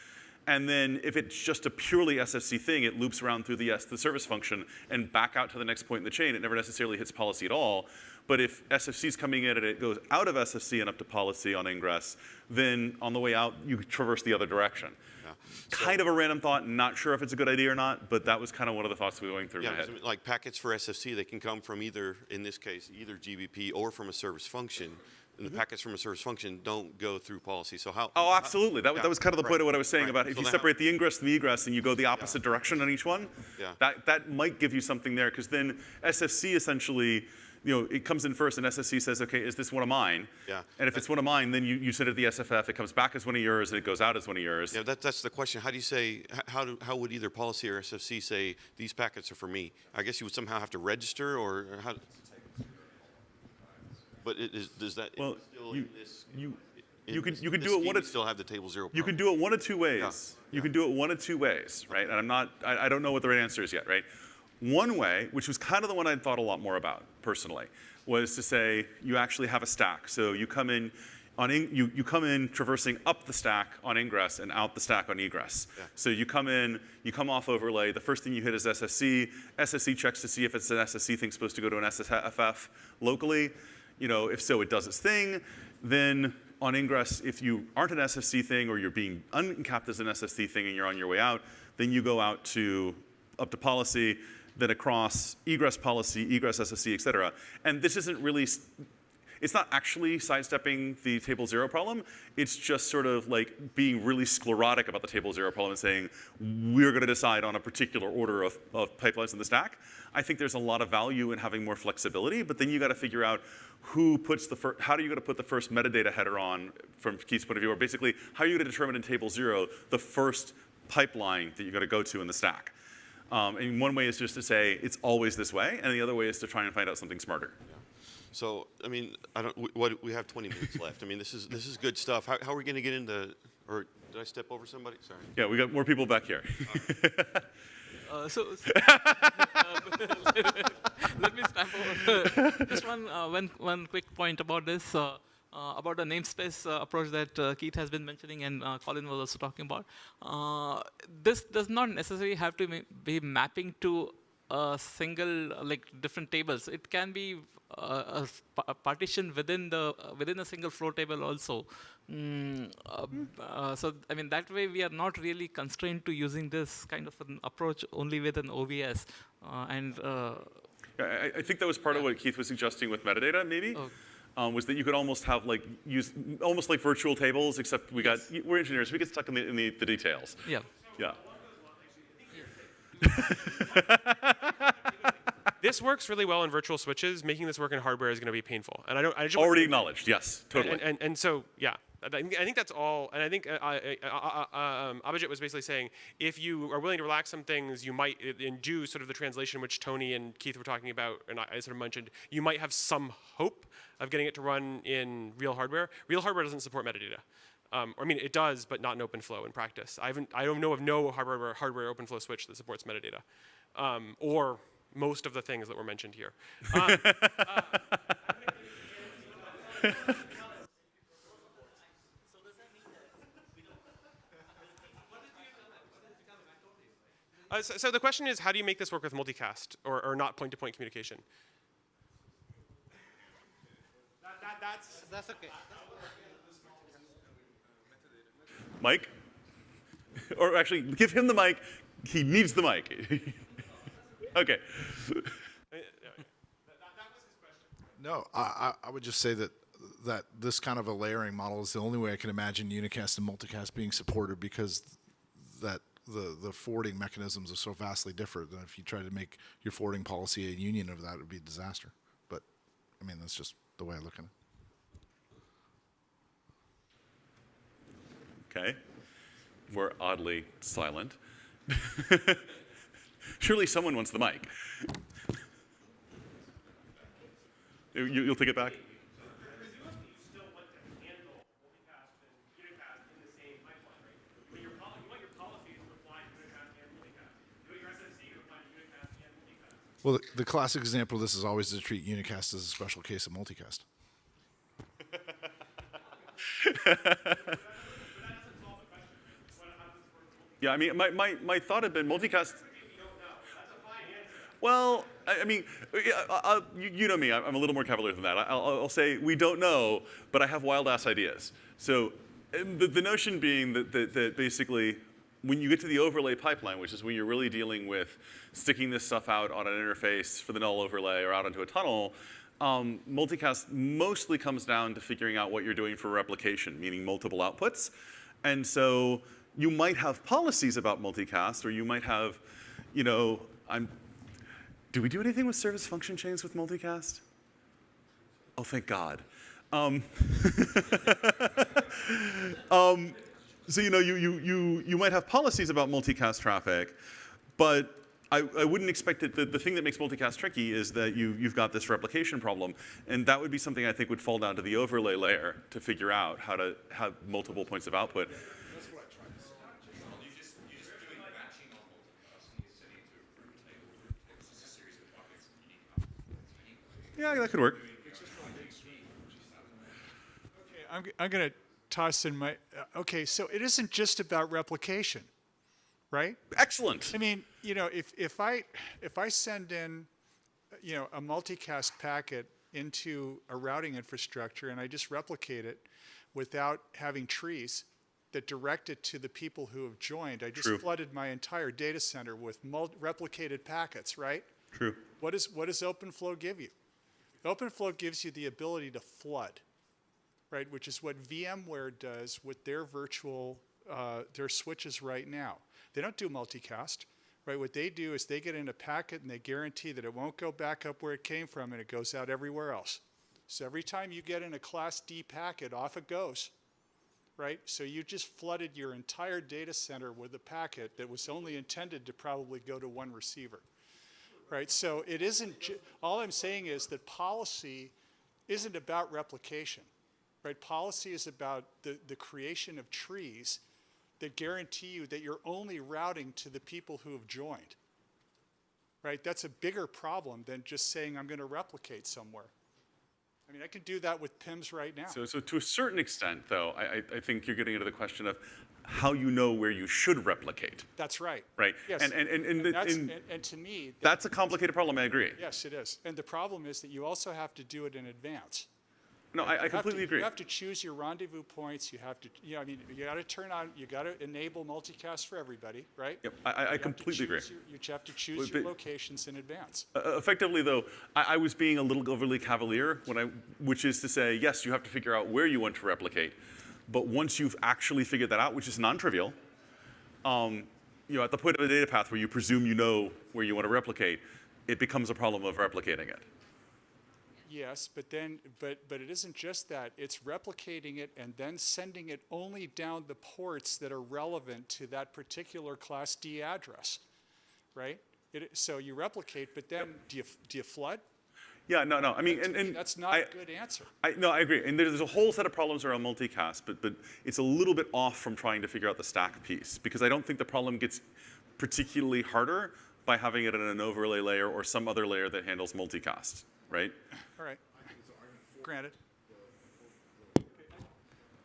and then if it's just a purely SFC thing, it loops around through the service function and back out to the next point in the chain. It never necessarily hits policy at all. But if SFC is coming in and it goes out of SFC and up to policy on ingress, then on the way out, you traverse the other direction. Yeah. Kind of a random thought, not sure if it's a good idea or not, but that was kind of one of the thoughts we were going through my head. Like packets for SFC, they can come from either, in this case, either GBP or from a service function. And the packets from a service function don't go through policy. So how? Oh, absolutely. That was kind of the point of what I was saying about if So you then separate the ingress and the egress and you go the opposite direction on each one, that might give you something there, because then SFC essentially, it comes in first and SFC says, okay, is this one of mine? Yeah. And if it's one of mine, then you send it to the SFF, it comes back as one of yours, and it goes out as one of yours. Yeah, that's the question. How do you say, how would either policy or SFC say, these packets are for me? I guess you would somehow have to register, or how? But does that, Well, still you, in this? you, You can do this it scheme, one you of still have the table zero. you can do it one of two ways. You can do it one of two ways, right? And I don't know what the right answer is yet, right? One way, which was kind of the one I'd thought a lot more about personally, was to say you actually have a stack. So you come in you come in traversing up the stack on ingress and out the stack on egress. Yeah. So you come in, you come off overlay. The first thing you hit is SSC. SSC checks to see if it's an SSC thing supposed to go to an SFF locally. If so, it does its thing. Then on ingress, if you aren't an SSC thing or you're being uncapped as an SSC thing and you're on your way out, then you go out up to policy, then across egress policy, egress SSC, et cetera. And this isn't really, it's not actually sidestepping the table zero problem. It's just sort of like being really sclerotic about the table zero problem and saying, we're going to decide on a particular order of pipelines in the stack. I think there's a lot of value in having more flexibility, but then you got to figure out who puts how do you going to put the first metadata header on from Keith's point of view, or basically how are you going to determine in table zero the first pipeline that you're going to go to in the stack. And one way is just to say it's always this way, and the other way is to try and find out something smarter. So, I mean, we have 20 minutes left. I mean, this is good stuff. How are we going to get into, or did I step over somebody? Sorry. Yeah, we got more people back here. Let me start over. Just one quick point about this, about the namespace approach that Keith has been mentioning and Colin was also talking about. This does not necessarily have to be mapping to a single, different tables. It can be a partition within a single flow table also. So I mean that way we are not really constrained to using this kind of an approach only with an OVS. I think that was part of what Keith was suggesting with metadata, maybe. Was that you could almost have use almost like virtual tables, except we're engineers, we get stuck in the details. Yeah. Yeah. This works really well in virtual switches. Making this work in hardware is going to be painful. And I just Already acknowledged. Yes, totally. And so yeah, I think that's all. And I think Abhijit was basically saying if you are willing to relax some things, you might do sort of the translation which Tony and Keith were talking about, and I sort of mentioned. You might have some hope of getting it to run in real hardware. Real hardware doesn't support metadata. I mean, it does, but not in OpenFlow in practice. I don't know of no hardware OpenFlow switch that supports metadata, or most of the things that were mentioned here. So the question is, how do you make this work with multicast or not point-to-point communication? That's okay. Mike? Or actually, give him the mic. He needs the mic. Okay. No, I would just say that this kind of a layering model is the only way I can imagine unicast and multicast being supported, because that the forwarding mechanisms are so vastly different that if you try to make your forwarding policy a union of that, it would be a disaster. But I mean, that's just the way I look at it. Okay. We're oddly silent. Surely someone wants the mic. You'll take it back? Presumably you still want to handle multicast and unicast in the same pipeline, right? But you want your policies to apply to unicast and multicast. You want your SSC to apply to unicast and multicast. Well, the classic example of this is always to treat unicast as a special case of multicast. Yeah, I mean, my thought had been multicast. Well, I mean, you know me. I'm a little more cavalier than that. I'll say we don't know, but I have wild-ass ideas. So the notion being that basically when you get to the overlay pipeline, which is when you're really dealing with sticking this stuff out on an interface for the null overlay or out onto a tunnel, multicast mostly comes down to figuring out what you're doing for replication, meaning multiple outputs. And so you might have policies about multicast, or you might have, do we do anything with service function chains with multicast? Oh, thank God. So you might have policies about multicast traffic, but I wouldn't expect it. The thing that makes multicast tricky is that you've got this replication problem, and that would be something I think would fall down to the overlay layer to figure out how to have multiple points of output. Yeah, that could work. Okay, I'm going to toss in my. Okay, so it isn't just about replication, right? Excellent. I mean, you know, if I send in, you know, a multicast packet into a routing infrastructure and I just replicate it without having trees that direct it to the people who have joined, I just True. flooded my entire data center with replicated packets, right? True. What does OpenFlow give you? OpenFlow gives you the ability to flood, right? Which is what VMware does with their virtual, their switches right now. They don't do multicast, right? What they do is they get in a packet and they guarantee that it won't go back up where it came from and it goes out everywhere else. So every time you get in a Class D packet, off it goes, right? So you just flooded your entire data center with a packet that was only intended to probably go to one receiver. Right, so it isn't, all I'm saying is that policy isn't about replication, right? Policy is about the creation of trees that guarantee you that you're only routing to the people who have joined, right? That's a bigger problem than just saying I'm going to replicate somewhere. I mean, I can do that with PIMs right now. So to a certain extent, though, I think you're getting into the question of how you know where you should replicate. That's right. Right. Yes. And to me, that's a complicated problem. I agree. yes, it is. And the problem is that you also have to do it in advance. No, I completely agree. You have to choose your rendezvous points. You have to, you know, I mean, you got to turn on, you got to enable multicast for everybody, right? Yep, I completely agree. You have to choose your locations in advance. Effectively, though, I was being a little overly cavalier which is to say, yes, you have to figure out where you want to replicate, but once you've actually figured that out, which is non-trivial, you know, at the point of a data path where you presume you know where you want to replicate, it becomes a problem of replicating it. Yes, but it isn't just that. It's replicating it and then sending it only down the ports that are relevant to that particular Class D address, right? So you replicate, but then do you flood? Yeah, no. I mean, and that's not a good answer. No, I agree. And there's a whole set of problems around multicast, but it's a little bit off from trying to figure out the stack piece, because I don't think the problem gets particularly harder by having it in an overlay layer or some other layer that handles multicast, right? All right. Granted.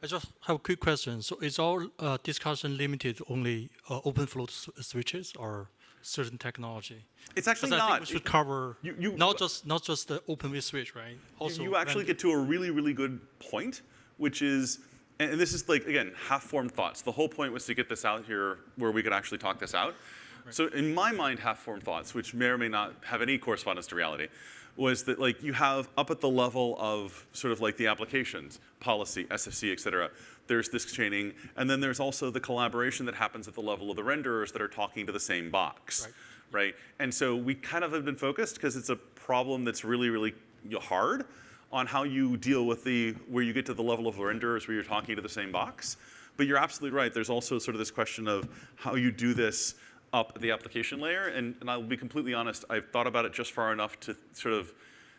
I just have a quick question. So is our discussion limited to only OpenFlow switches or certain technology? It's actually 'Cause not. I think we should cover You- not just the OpenVIS switch, right? Also, you actually get to a really, really good point, which is, and this is like, again, half-formed thoughts. The whole point was to get this out here where we could actually talk this out. Right. So in my mind, half-formed thoughts, which may or may not have any correspondence to reality, was that like you have up at the level of sort of like the applications, policy, SFC, et cetera, there's this chaining, and then there's also the collaboration that happens at the level of the renderers that are talking to the same box, right? And so we kind of have been focused because it's a problem that's really, really hard on how you deal with where you get to the level of the renderers where you're talking to the same box. But you're absolutely right. There's also sort of this question of how you do this up the application layer, and I'll be completely honest, I've thought about it just far enough to sort of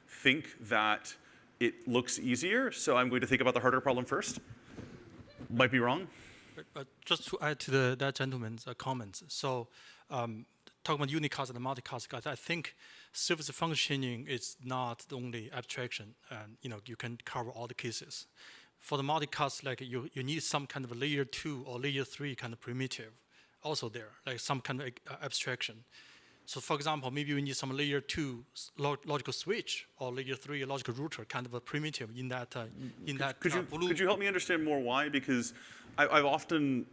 think that it looks easier, so I'm going to think about the harder problem first. Might be wrong. But just to add to that gentleman's comments, so talking about unicast and multicast, guys, I think service functioning is not the only abstraction, and you know you can cover all the cases. For the multicast, like you need some kind of a layer 2 or layer 3 kind of primitive. Also there, like some kind of abstraction. So for example, maybe we need some layer 2 logical switch or layer 3 logical router, kind of a primitive in that Could you help me understand more why? Because I've often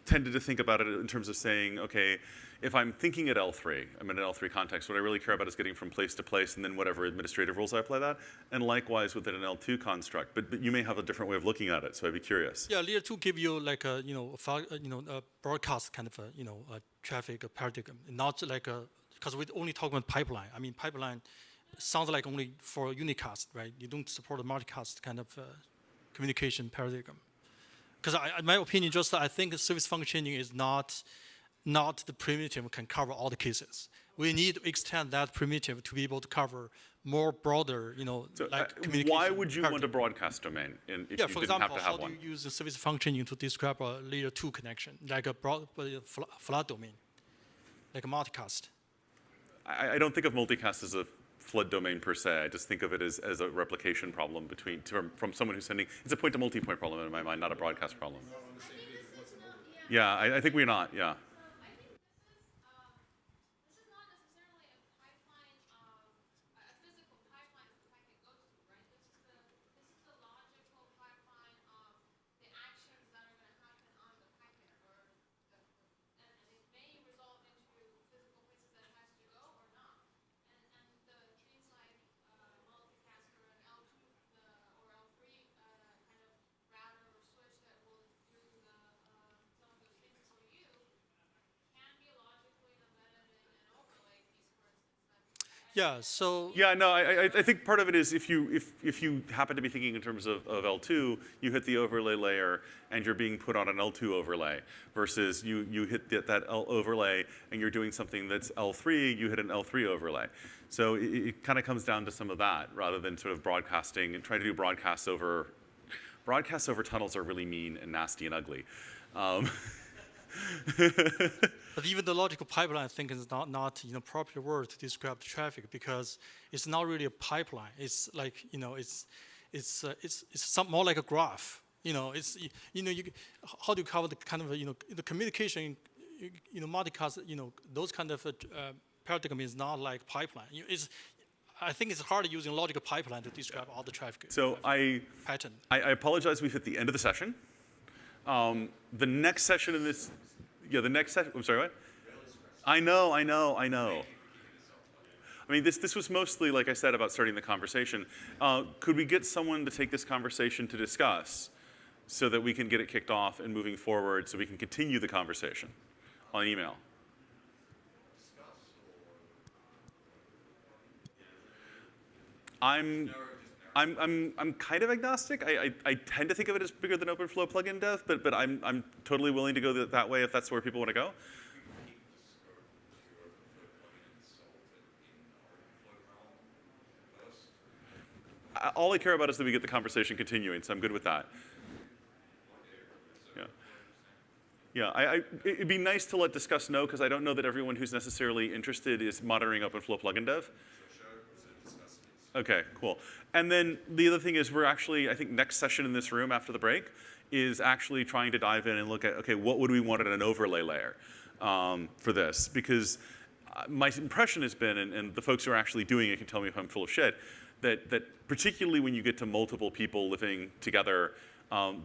tended to think about it in terms of saying, okay, if I'm thinking at L3, I'm in an L3 context, what I really care about is getting from place to place and then whatever administrative rules I apply that, and likewise within an L2 construct. But you may have a different way of looking at it, so I'd be curious. Yeah, layer 2 give you like a, a broadcast kind of a traffic paradigm, not like because we only talk about pipeline. I mean, pipeline sounds like only for unicast, right? You don't support a multicast kind of communication paradigm. Because in my opinion, I think service functioning is not not the primitive can cover all the cases. We need to extend that primitive to be able to cover more broader, So, like communication. why would you want a paradigm. broadcast domain if Yeah, you for didn't example, have to how have do one? you use the service function to describe a layer 2 connection, like a broad flood domain, like a multicast? I don't think of multicast as a flood domain per se. I just think of it as a replication problem from someone who's sending. It's a point-to-multipoint problem in my mind, not a broadcast problem. Yeah, I think we're not. Yeah. Yeah, so Yeah, no, I think part of it is if you happen to be thinking in terms of L2, you hit the overlay layer and you're being put on an L2 overlay versus you hit that L overlay and you're doing something that's L3, you hit an L3 overlay. So it kind of comes down to some of that rather than sort of broadcasting and trying to do broadcasts over tunnels are really mean and nasty and ugly. But even the logical pipeline, I think, is not proper word to describe the traffic because it's not really a pipeline. It's like it's more like a graph. How do you cover the kind of the communication, multicast, those kind of paradigm is not like pipeline. I think it's hard using logical pipeline to describe all the traffic. So pattern. I apologize. We've hit the end of the session. The next session in this. Yeah, the next session. I'm sorry, what? I know. I mean, this was mostly, like I said, about starting the conversation. Could we get someone to take this conversation to discuss so that we can get it kicked off and moving forward so we can continue the conversation on email? I'm kind of agnostic. I tend to think of it as bigger than OpenFlow plugin dev, but I'm totally willing to go that way if that's where people want to go. All I care about is that we get the conversation continuing, so I'm good with that. Yeah. Yeah, it'd be nice to let Discuss know, because I don't know that everyone who's necessarily interested is monitoring OpenFlow plugin dev. Okay, cool. And then the other thing is we're actually, I think next session in this room after the break is actually trying to dive in and look at, okay, what would we want at an overlay layer for this? Because my impression has been, and the folks who are actually doing it can tell me if I'm full of shit, that particularly when you get to multiple people living together,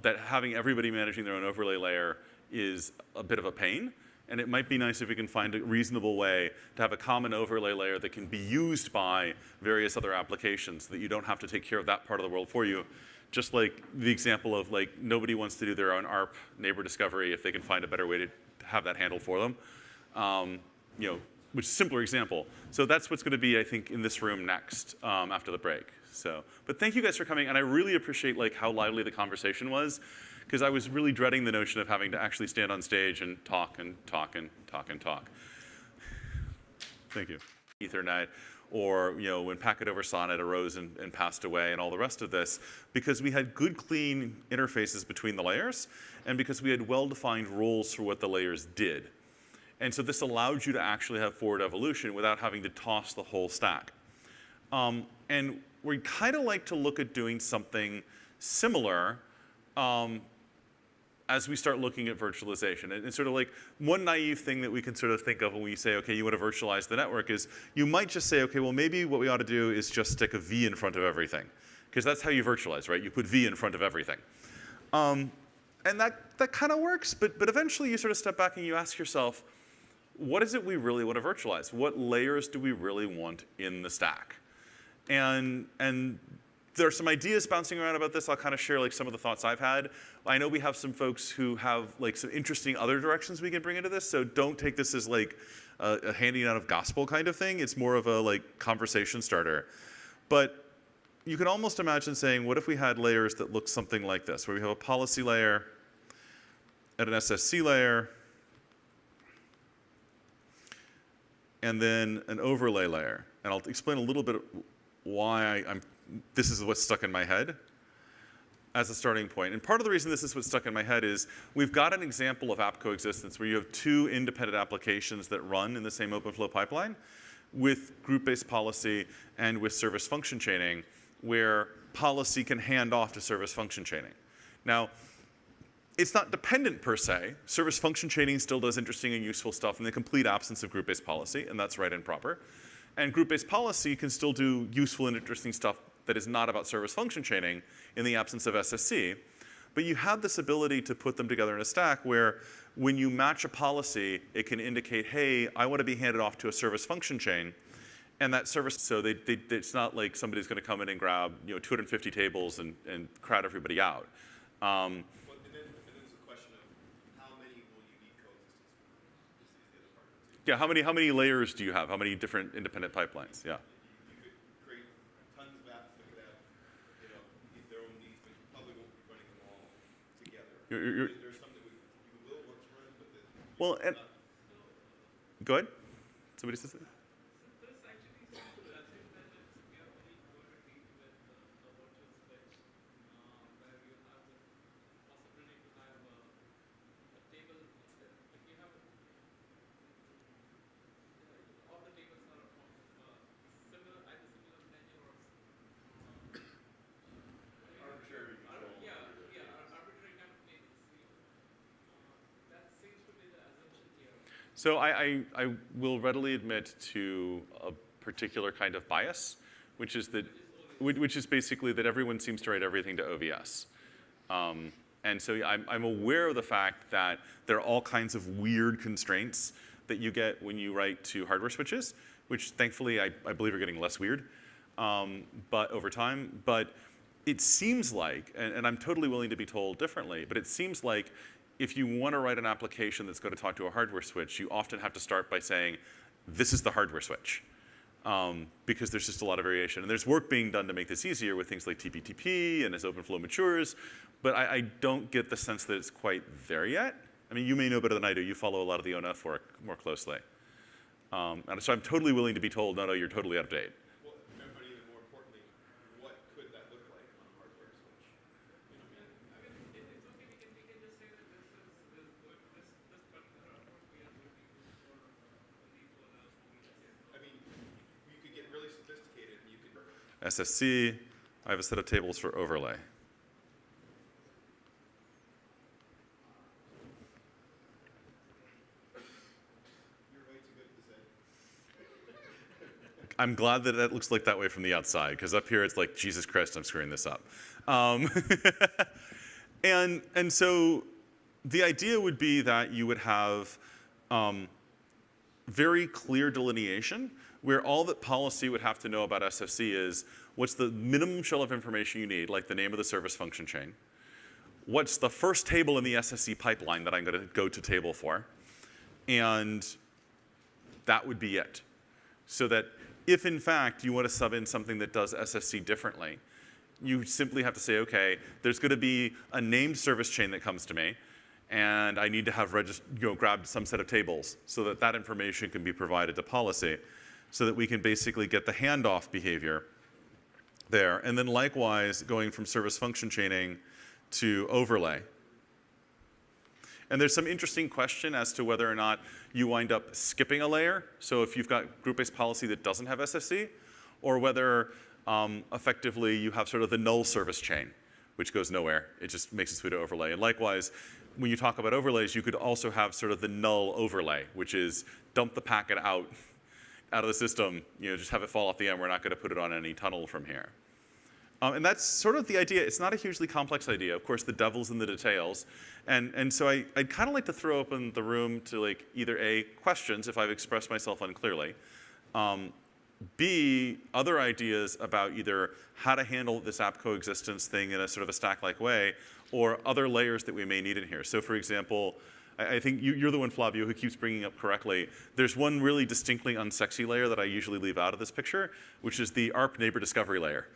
that having everybody managing their own overlay layer is a bit of a pain. And it might be nice if we can find a reasonable way to have a common overlay layer that can be used by various other applications so that you don't have to take care of that part of the world for you. Just like the example of like nobody wants to do their own ARP neighbor discovery if they can find a better way to have that handled for them. Which is a simpler example. So that's what's going to be, I think, in this room next after the break. So, but thank you guys for coming, and I really appreciate like how lively the conversation was, because I was really dreading the notion of having to actually stand on stage and talk and talk and talk and talk. Thank you. Ethernet, or when Packet over Sonnet arose and passed away, and all the rest of this, because we had good, clean interfaces between the layers, and because we had well-defined rules for what the layers did. And so this allowed you to actually have forward evolution without having to toss the whole stack. And we kind of like to look at doing something similar as we start looking at virtualization. And sort of like one naive thing that we can sort of think of when we say, okay, you want to virtualize the network is you might just say, okay, well, maybe what we ought to do is just stick a V in front of everything. Because that's how you virtualize, right? You put V in front of everything. And that kind of works, but eventually you sort of step back and you ask yourself, what is it we really want to virtualize? What layers do we really want in the stack? And there are some ideas bouncing around about this. I'll kind of share like some of the thoughts I've had. I know we have some folks who have like some interesting other directions we can bring into this, so don't take this as like a handing out of gospel kind of thing. It's more of a like conversation starter. But you can almost imagine saying, what if we had layers that look something like this, where we have a policy layer and an SSC layer and then an overlay layer. And I'll explain a little bit why this is what's stuck in my head as a starting point. And part of the reason this is what's stuck in my head is we've got an example of app coexistence where you have two independent applications that run in the same OpenFlow pipeline with group-based policy and with service function chaining, where policy can hand off to service function chaining. Now, it's not dependent per se. Service function chaining still does interesting and useful stuff in the complete absence of group-based policy, and that's right and proper. And group-based policy can still do useful and interesting stuff that is not about service function chaining in the absence of SSC. But you have this ability to put them together in a stack where when you match a policy, it can indicate, hey, I want to be handed off to a service function chain. And that service, so it's not like somebody's going to come in and grab 250 tables and crowd everybody out. And then there's a question of how many will you need coexistence for? Is the other part of it too. Yeah, how many layers do you have? How many different independent pipelines? Yeah. You could create tons of apps that could have, meet their own needs, but you probably won't be running them all together. There's some that you will want to run, but that. Well, and go ahead. Somebody says something. This actually seems to assume that we are only going to deal with the virtual switch, where you have the possibility to have a table. If you have all the tables are of similar, either similar tenure or arbitrary kind of tables. That seems to be the assumption here. So I will readily admit to a particular kind of bias, which is basically that everyone seems to write everything to OVS. And so I'm aware of the fact that there are all kinds of weird constraints that you get when you write to hardware switches, which thankfully I believe are getting less weird but over time. But it seems like, and I'm totally willing to be told differently, but it seems like if you want to write an application that's going to talk to a hardware switch, you often have to start by saying, this is the hardware switch, because there's just a lot of variation. And there's work being done to make this easier with things like TPTP and as OpenFlow matures, but I don't get the sense that it's quite there yet. I mean, you may know better than I do. You follow a lot of the ONF work more closely. And so I'm totally willing to be told, no, you're totally out of date. Well, but even more importantly, what could that look like on a hardware switch? I mean, it's okay. We can just say that this particular approach we are going to use for these one. I mean, you could get really sophisticated, and you could. SSC, I have a set of tables for overlay. I'm glad that it looks like that way from the outside, because up here it's like, Jesus Christ, I'm screwing this up. And so the idea would be that you would have very clear delineation, where all that policy would have to know about SFC is what's the minimum shell of information you need, like the name of the service function chain. What's the first table in the SSC pipeline that I'm going to go to table for? And that would be it. So that if, in fact, you want to sub in something that does SSC differently, you simply have to say, OK, there's going to be a named service chain that comes to me, and I need to have grabbed some set of tables so that that information can be provided to policy so that we can basically get the handoff behavior there. And then likewise, going from service function chaining to overlay. And there's some interesting question as to whether or not you wind up skipping a layer. So if you've got group-based policy that doesn't have SFC, or whether effectively you have sort of the null service chain, which goes nowhere. It just makes its way to overlay. And likewise, when you talk about overlays, you could also have sort of the null overlay, which is dump the packet out of the system, just have it fall off the end. We're not going to put it on any tunnel from here. And that's sort of the idea. It's not a hugely complex idea. Of course, the devil's in the details. And so I'd kind of like to throw open the room to like either A, questions if I've expressed myself unclearly, B, other ideas about either how to handle this app coexistence thing in a sort of a stack-like way, or other layers that we may need in here. So for example, I think you're the one, Flavio, who keeps bringing up correctly. There's one really distinctly unsexy layer that I usually leave out of this picture, which is the ARP neighbor discovery layer.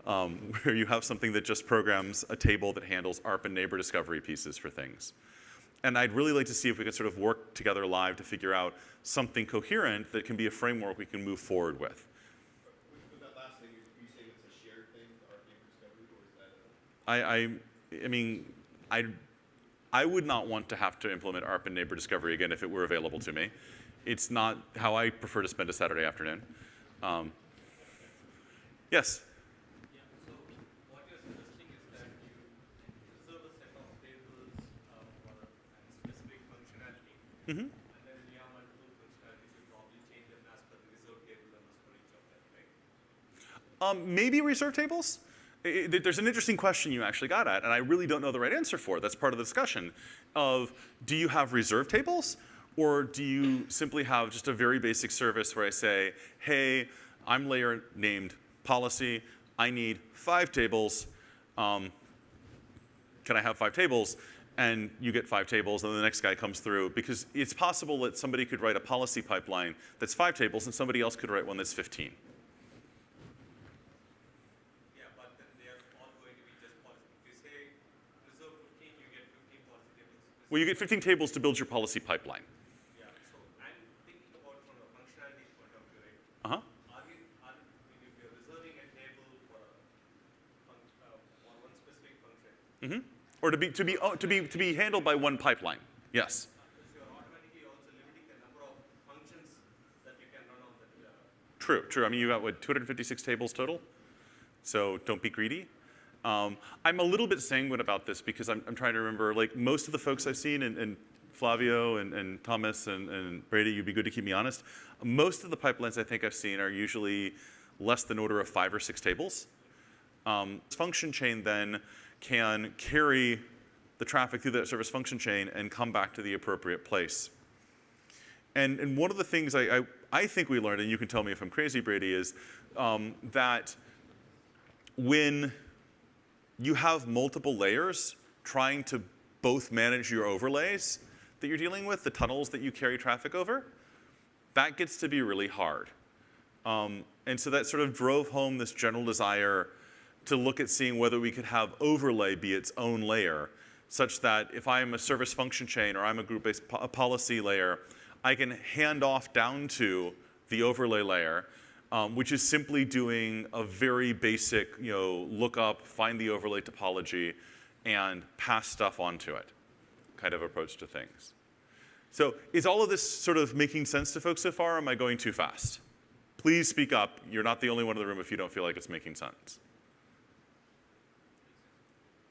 Where you have something that just programs a table that handles ARP and neighbor discovery pieces for things. And I'd really like to see if we could sort of work together live to figure out something coherent that can be a framework we can move forward with. With that last thing, you saying it's a shared thing, our neighbor discovery, or is that I mean, I would not want to have to implement ARP and neighbor discovery again if it were available to me. It's not how I prefer to spend a Saturday afternoon. Yes? Yeah, so what you're suggesting is that you reserve a set of tables for a specific functionality, and then you have multiple functionalities, you probably change them as per the reserved table numbers for each of them, right? Maybe reserve tables? There's an interesting question you actually got at, and I really don't know the right answer for it. That's part of the discussion of, do you have reserve tables, or do you simply have just a very basic service where I say, hey, I'm layer named policy, I need 5 tables, can I have 5 tables? And you get 5 tables, and the next guy comes through, because it's possible that somebody could write a policy pipeline that's 5 tables, and somebody else could write one that's 15. Yeah, but then they are all going to be just policy. If you say reserve 15, you get 15 policy tables. Well, you get 15 tables to build your policy pipeline. Yeah, so I'm thinking about from a functionality point of view, right? Uh-huh. If you're reserving a table for one specific function, Or to be handled by one pipeline. Yes. so you're automatically also limiting the number of functions that you can run on that. True. I mean, you got, what, 256 tables total? So don't be greedy. I'm a little bit sanguine about this because I'm trying to remember, like, most of the folks I've seen, and Flavio and Thomas and Brady, you'd be good to keep me honest. Most of the pipelines I think I've seen are usually less than order of 5 or 6 tables. Function chain then can carry the traffic through that service function chain and come back to the appropriate place. And one of the things I think we learned, and you can tell me if I'm crazy, Brady, is that when you have multiple layers trying to both manage your overlays that you're dealing with, the tunnels that you carry traffic over, that gets to be really hard. And so that sort of drove home this general desire to look at seeing whether we could have overlay be its own layer, such that if I am a service function chain or I'm a group-based policy layer, I can hand off down to the overlay layer, which is simply doing a very basic, look up, find the overlay topology, and pass stuff onto it kind of approach to things. So is all of this sort of making sense to folks so far, or am I going too fast? Please speak up. You're not the only one in the room if you don't feel like it's making sense.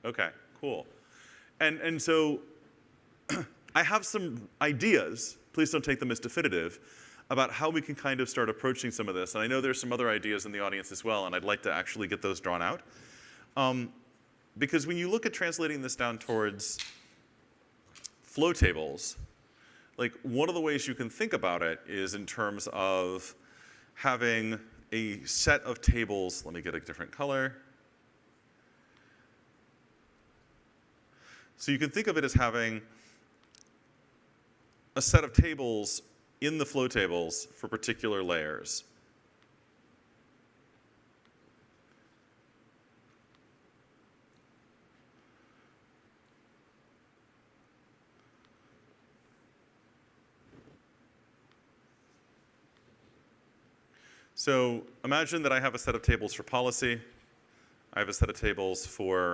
Okay, cool. And so I have some ideas, please don't take them as definitive, about how we can kind of start approaching some of this. And I know there's some other ideas in the audience as well, and I'd like to actually get those drawn out. Because when you look at translating this down towards flow tables, like one of the ways you can think about it is in terms of having a set of tables. Let me get a different color. So you can think of it as having a set of tables in the flow tables for particular layers. So imagine that I have a set of tables for policy. I have a set of tables for